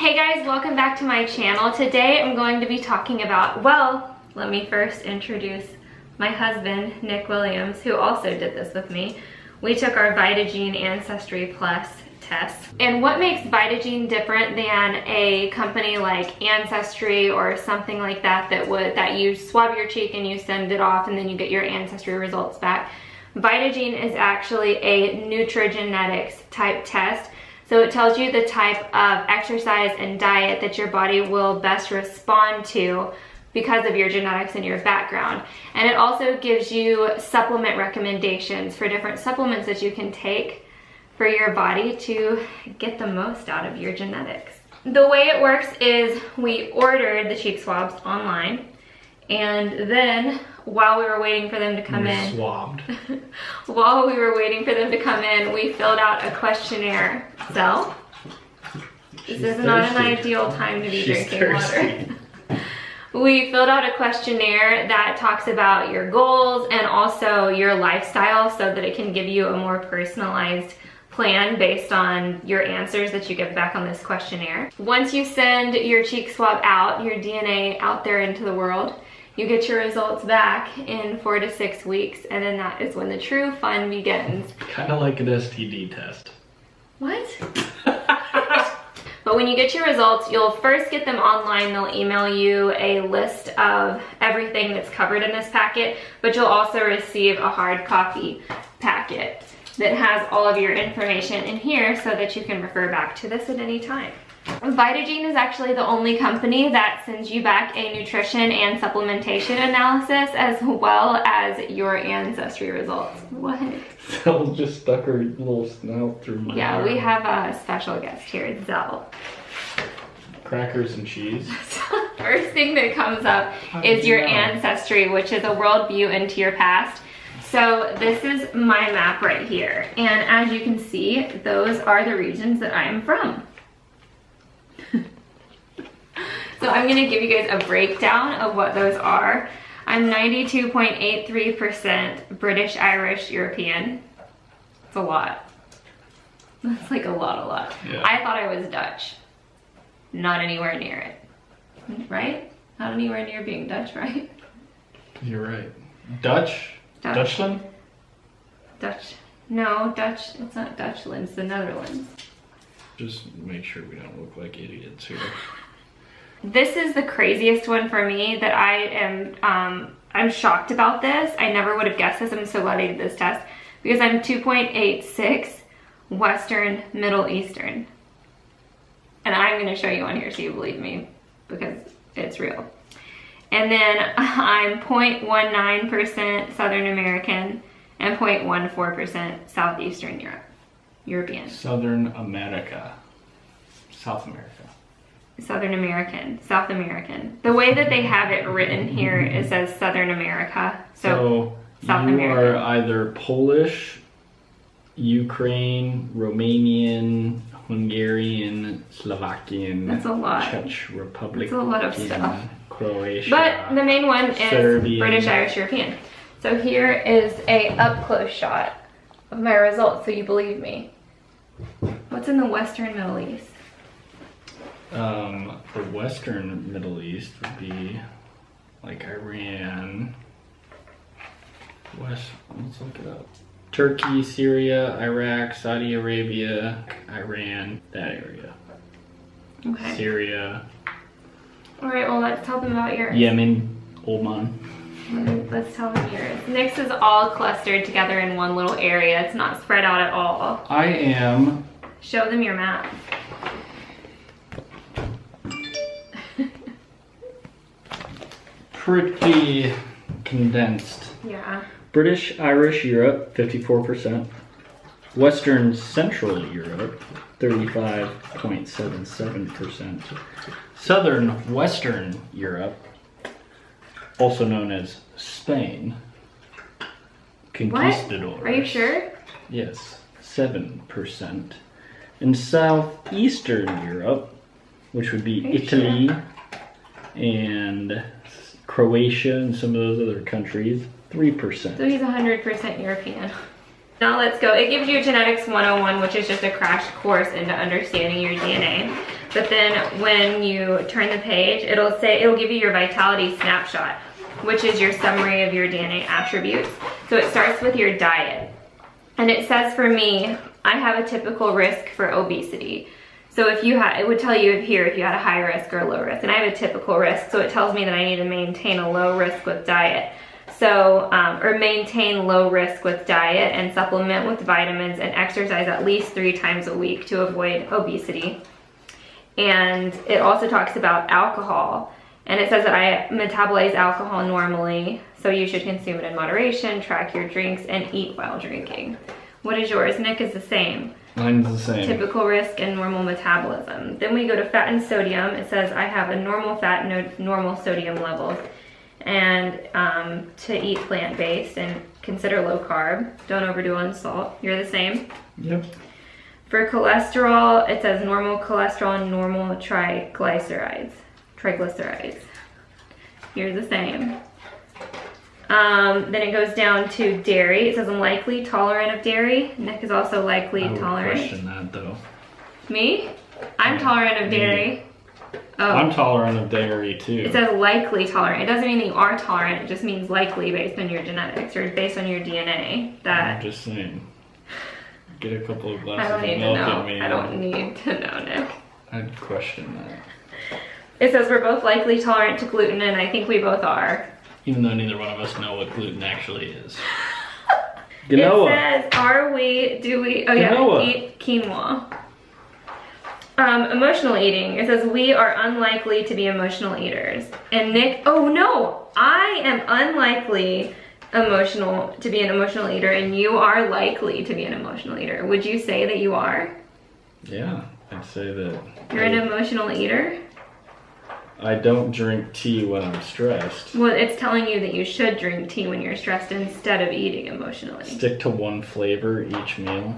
Hey guys, welcome back to my channel. Today I'm going to be talking about, well, let me first introduce my husband, Nick Williams, who also did this with me. We took our Vitagene Ancestry Plus test. And what makes Vitagene different than a company like Ancestry or something like that that you swab your cheek and you send it off and then you get your Ancestry results back? Vitagene is actually a NUTRIGENOMICS type test. So it tells you the type of exercise and diet that your body will best respond to because of your genetics and your background. And it also gives you supplement recommendations for different supplements that you can take for your body to get the most out of your genetics. The way it works is we ordered the cheek swabs online, and then while we were waiting for them to come in, while we were waiting for them to come in, we filled out a questionnaire. So this is not an ideal time to be drinking water. We filled out a questionnaire that talks about your goals and also your lifestyle so that it can give you a more personalized plan based on your answers that you give back on this questionnaire. Once you send your cheek swab out, your DNA out there into the world, you get your results back in 4 to 6 weeks, and then that is when the true fun begins. Kind of like an STD test. What? But when you get your results, you'll first get them online. They'll email you a list of everything that's covered in this packet, but you'll also receive a hard copy packet that has all of your information in here so that you can refer back to this at any time. Vitagene is actually the only company that sends you back a nutrition and supplementation analysis as well as your ancestry results. What? Zell just stuck her little snout through my arm. We have a special guest here, Zell. Crackers and cheese. First thing that comes up is your ancestry, which is a worldview into your past. So this is my map right here. And as you can see, those are the regions that I am from. So I'm gonna give you guys a breakdown of what those are. I'm 92.83% British, Irish, European. That's a lot. That's like a lot. Yeah. I thought I was Dutch. Not anywhere near it. Right? Not anywhere near being Dutch, right? You're right. Dutch? Dutchland? Dutch. No, Dutch. It's not Dutchland. It's the Netherlands. Just make sure we don't look like idiots here. This is the craziest one for me that I am, I'm shocked about this. I never would have guessed this. I'm so glad I did this test because I'm 2.86 Western Middle Eastern. And I'm gonna show you on here so you believe me because it's real. And then I'm 0.19% Southern American and 0.14% Southeastern European. Southern America. South America. Southern American, South American. The way that they have it written here, it says Southern America. So South America. You are either Polish, Ukraine, Romanian, Hungarian, Slovakian, that's a lot. Czech Republic. That's a lot of stuff. Croatia. But the main one is Serbian. British, Irish, European. So here is a up close shot of my results, so you believe me. What's in the Western Middle East? The Western Middle East would be like Iran. Let's look it up. Turkey, Syria, Iraq, Saudi Arabia, Iran, that area. Okay. Syria. All right, well, let's tell them about yours. Yemen, Oman. Let's tell them yours. Nick's is all clustered together in one little area. It's not spread out at all. I am. Show them your map. Pretty condensed. Yeah. British, Irish, Europe, 54%. Western Central Europe, 35.77%. Southern Western Europe, also known as Spain, conquistadors. What? Are you sure? Yes, 7%. In Southeastern Europe, which would be Italy and Croatia and some of those other countries, 3%. So he's 100% European. Now let's go. It gives you Genetics 101, which is just a crash course into understanding your DNA. but then when you turn the page, it'll give you your vitality snapshot, which is your summary of your DNA attributes. So it starts with your diet. And it says for me, I have a typical risk for obesity. So if you had, it would tell you here if you had a high risk or a low risk. And I have a typical risk, so it tells me that I need to maintain a low risk with diet. So, or maintain low risk with diet and supplement with vitamins and exercise at least 3 times a week to avoid obesity. And it also talks about alcohol. And it says that I metabolize alcohol normally, so you should consume it in moderation, track your drinks, and eat while drinking. What is yours? Nick is the same. Mine's the same. Typical risk and normal metabolism. Then we go to fat and sodium. It says I have a normal fat and normal sodium levels. And to eat plant-based and consider low carb. Don't overdo on salt. You're the same? Yep. For cholesterol, it says normal cholesterol and normal triglycerides. You're the same. Then it goes down to dairy. It says I'm likely tolerant of dairy. Nick is also likely tolerant. I would question that though. Me? I'm tolerant of dairy. Oh. I'm tolerant of dairy too. It says likely tolerant. It doesn't mean that you are tolerant. It just means likely based on your genetics or based on your DNA. That I'm just saying. Get a couple of glasses I don't need of milk to know. in me. I don't need to know, Nick. I'd question that. It says we're both likely tolerant to gluten, and I think we both are. Even though neither one of us know what gluten actually is. Quinoa. It says, do we, oh yeah, eat quinoa. Emotional eating. It says we are unlikely to be emotional eaters. And Nick, oh no, I am unlikely to be an emotional eater, and you are likely to be an emotional eater. Would you say that you are? Yeah, I'd say that. You're an emotional eater? I don't drink tea when I'm stressed. Well, it's telling you that you should drink tea when you're stressed instead of eating emotionally. Stick to one flavor each meal.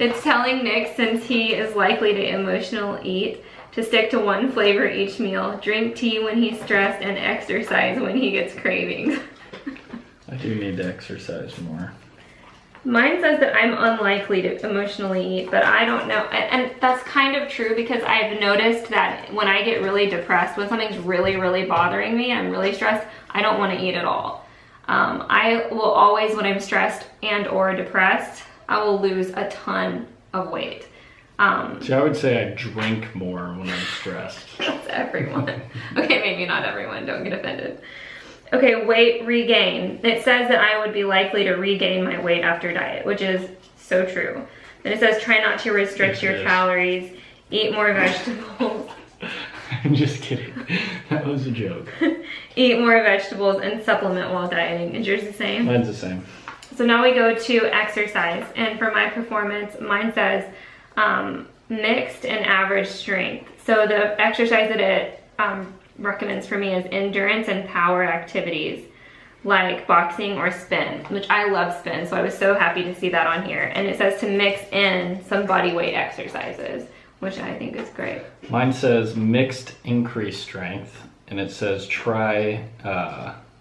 It's telling Nick, since he is likely to emotional eat, to stick to one flavor each meal, drink tea when he's stressed, and exercise when he gets cravings. I do need to exercise more. Mine says that I'm unlikely to emotionally eat, but I don't know. And that's kind of true because I've noticed that when I get really depressed, when something's really, really bothering me, I'm really stressed, I don't want to eat at all. I will always, when I'm stressed and or depressed, I will lose a ton of weight. See, I would say I drink more when I'm stressed. That's everyone. Okay, maybe not everyone, don't get offended. Okay, weight regain. It says that I would be likely to regain my weight after diet, which is so true. Then it says try not to restrict your calories, eat more vegetables. I'm just kidding. That was a joke. Eat more vegetables and supplement while dieting. Is yours the same? Mine's the same. So now we go to exercise. And for my performance, mine says mixed and average strength. So the exercise that it recommends for me is endurance and power activities like boxing or spin, which I love spin, so I was so happy to see that on here. And it says to mix in some body weight exercises, which I think is great. Mine says mixed increased strength, and it says try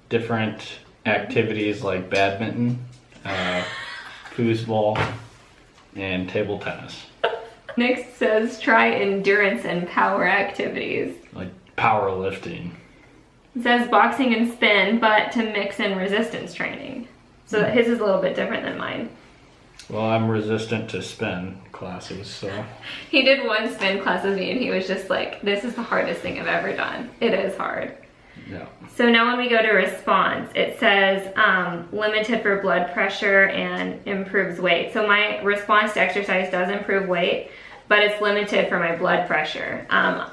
different activities like badminton, foosball, and table tennis. Next says try endurance and power activities. Like powerlifting. It says boxing and spin, but to mix in resistance training. So his is a little bit different than mine. Well, I'm resistant to spin classes, so. He did one spin class with me and he was just like, this is the hardest thing I've ever done. It is hard. Yeah. So now when we go to response, it says limited for blood pressure and improves weight. So my response to exercise does improve weight, but it's limited for my blood pressure.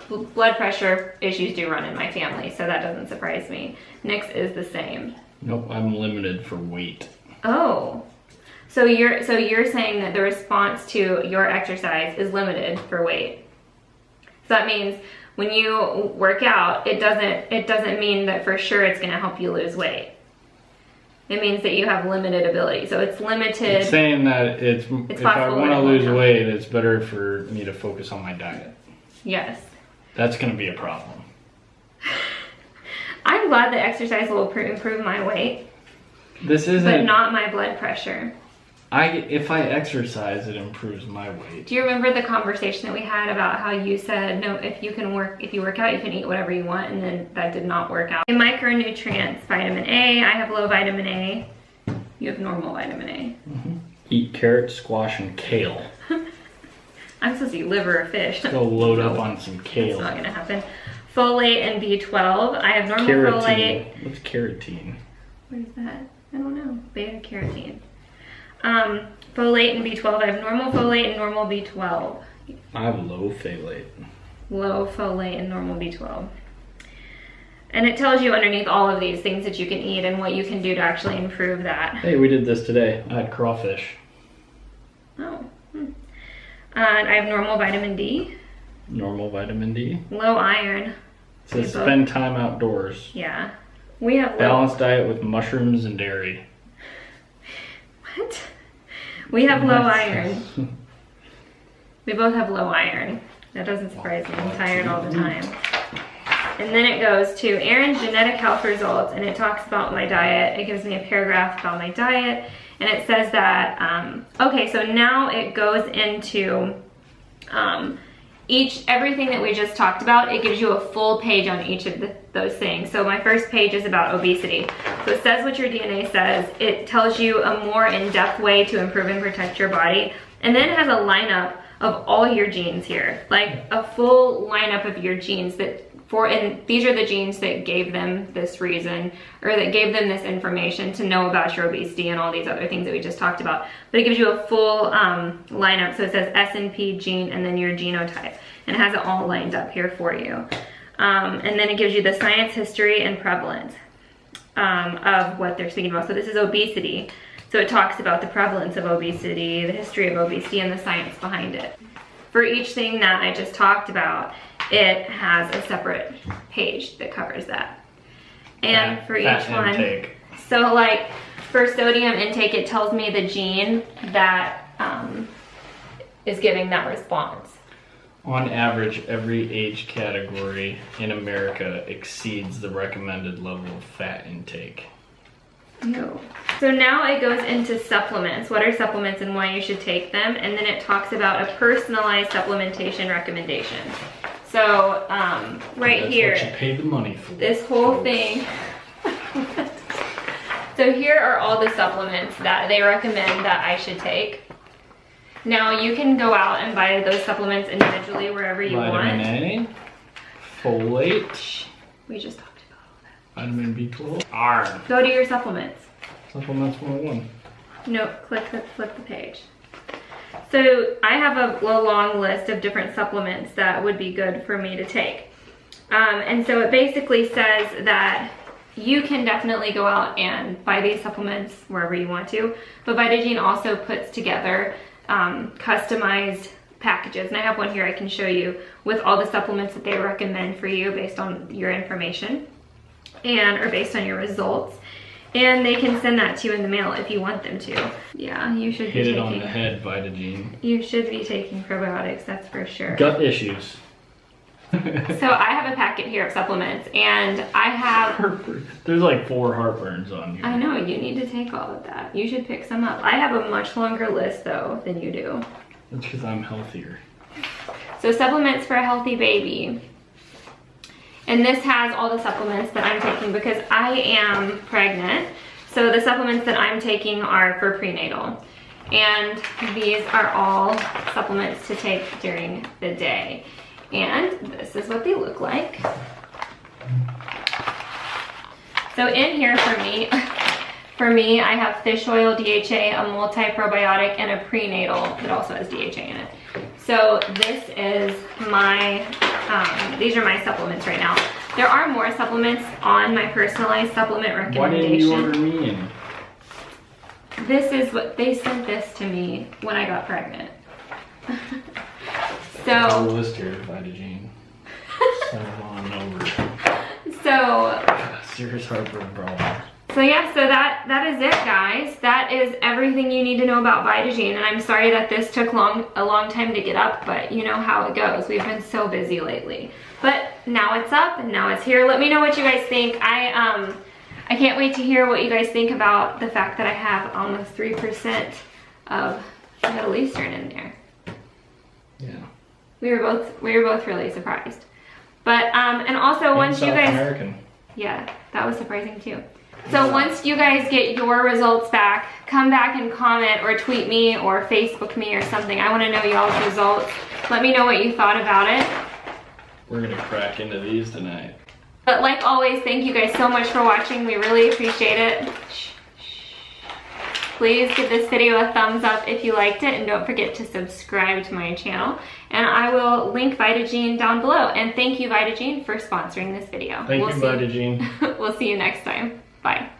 Blood pressure issues do run in my family, so that doesn't surprise me. Nick's is the same. Nope, I'm limited for weight. Oh, so you're saying that the response to your exercise is limited for weight. So that means when you work out, it doesn't mean that for sure it's going to help you lose weight. It means that you have limited ability. So it's limited. It's saying that if I want to lose weight, it's better for me to focus on my diet. Yes. That's going to be a problem. I'm glad that exercise will improve my weight. This isn't. But not my blood pressure. If I exercise, it improves my weight. Do you remember the conversation that we had about how you said, no, if you work out, you can eat whatever you want, and then that did not work out. In micronutrients, vitamin A, I have low vitamin A. You have normal vitamin A. Mm-hmm. Eat carrots, squash, and kale. I'm supposed to eat liver or fish. Go load up on some kale. That's not gonna happen. Folate and B12. I have normal folate. What's carotene? What is that? I don't know. Beta carotene. Folate and B12. I have normal folate and normal B12. I have low folate. Low folate and normal B12. And it tells you underneath all of these things that you can eat and what you can do to actually improve that. Hey, we did this today. I had crawfish. Oh. And I have normal vitamin D. Normal vitamin D. Low iron. It says spend time outdoors. Yeah. We have balanced diet with mushrooms and dairy. What? We have low iron. We both have low iron. That doesn't surprise me. I'm tired all the time. And then it goes to Aaryn's genetic health results, and it talks about my diet. It gives me a paragraph about my diet, and it says that, okay, so now it goes into everything that we just talked about. It gives you a full page on each of those things. So my first page is about obesity. So it says what your DNA says. It tells you a more in-depth way to improve and protect your body. And then it has a lineup of all your genes here, like a full lineup of your genes and these are the genes that gave them this reason, or that gave them this information to know about your obesity and all these other things that we just talked about. But it gives you a full lineup. So it says S&P gene and then your genotype, and it has it all lined up here for you. And then it gives you the science, history, and prevalence of what they're speaking about. So this is obesity. So it talks about the prevalence of obesity, the history of obesity, and the science behind it. For each thing that I just talked about, it has a separate page that covers that. And for each one, intake. So like for sodium intake, it tells me the gene that is giving that response. On average, every age category in America exceeds the recommended level of fat intake. No. So now it goes into supplements. What are supplements and why you should take them? And then it talks about a personalized supplementation recommendation. So right here, what you paid the money for. This whole thing. So here are all the supplements that they recommend that I should take. Now you can go out and buy those supplements individually wherever you want. Vitamin A, folate. We just talked about all that. Vitamin B12. Iron. Go to your supplements. Supplements 101. No, flip the page. So I have a long list of different supplements that would be good for me to take. And so it basically says that you can definitely go out and buy these supplements wherever you want to, but Vitagene also puts together customized packages. And I have one here I can show you with all the supplements that they recommend for you based on your information or based on your results. And they can send that to you in the mail if you want them to. Yeah, you should be taking... Hit it on the head, Vitagene. You should be taking probiotics, that's for sure. Gut issues. So I have a packet here of supplements, and I have... There's like 4 heartburns on here. I know, you need to take all of that. You should pick some up. I have a much longer list, though, than you do. That's because I'm healthier. So supplements for a healthy baby. And this has all the supplements that I'm taking because I am pregnant. So the supplements that I'm taking are for prenatal. And these are all supplements to take during the day. And this is what they look like. So in here for me, I have fish oil, DHA, a multi-probiotic, and a prenatal that also has DHA in it. So this is my, these are my supplements right now. There are more supplements on my personalized supplement recommendation. Why didn't you order me in? This is what, they sent this to me when I got pregnant. So. The list here, Vitagene. Send them on over. So. Serious heartburn problem. So yeah, so that is it, guys. That is everything you need to know about Vitagene. And I'm sorry that this took a long time to get up, but you know how it goes. We've been so busy lately. But now it's up and now it's here. Let me know what you guys think. I can't wait to hear what you guys think about the fact that I have almost 3% of Middle Eastern in there. Yeah. We were both really surprised. But and also once South you guys, American. yeah, that was surprising too. So once you guys get your results back, come back and comment or tweet me or Facebook me or something. I want to know y'all's results. Let me know what you thought about it. We're gonna crack into these tonight. But like always, thank you guys so much for watching. We really appreciate it. Please give this video a thumbs up if you liked it, and don't forget to subscribe to my channel. And I will link Vitagene down below. And thank you, Vitagene, for sponsoring this video. Thank you, Vitagene. We'll see you next time. Bye.